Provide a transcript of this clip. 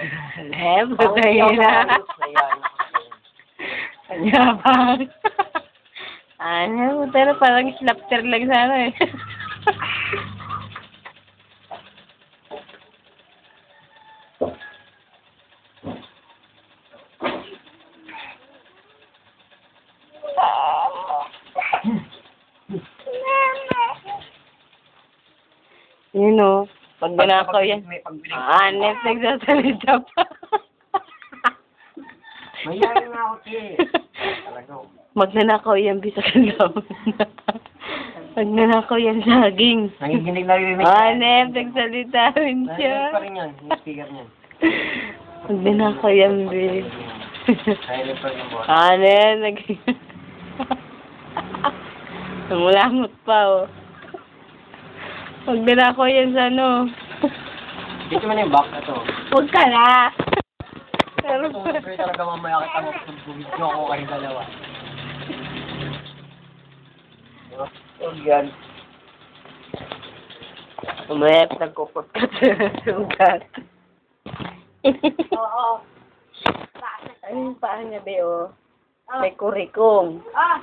Patay na. Kanya pa. Ano, pero parang slapter lang sana eh. Yun o, pag nanakaw yan. Net, nagsasalita pa. Mayayari na ako, Che. Talaga. Magnanakaw yan, bisa ka lang. Magnanakaw yan saging. Nangiginig na rin. Net, nagsalita rin Silent pa siya. rin yan. Yung speaker niyan. Magnanakaw yan, be. Silent pa rin yung boss. Net, Nangulangot pa, oh. Magnanakaw yan sa ano. Dito mo na yung box na to. Huwag ka na. Pero, Pero talaga mamaya kita mag-video ako kayo dalawa. Huwag yan. umayat, nagkukot ka sa sugat. Oo. Ano yung paa niya, be, oh? May kurikong. Ah!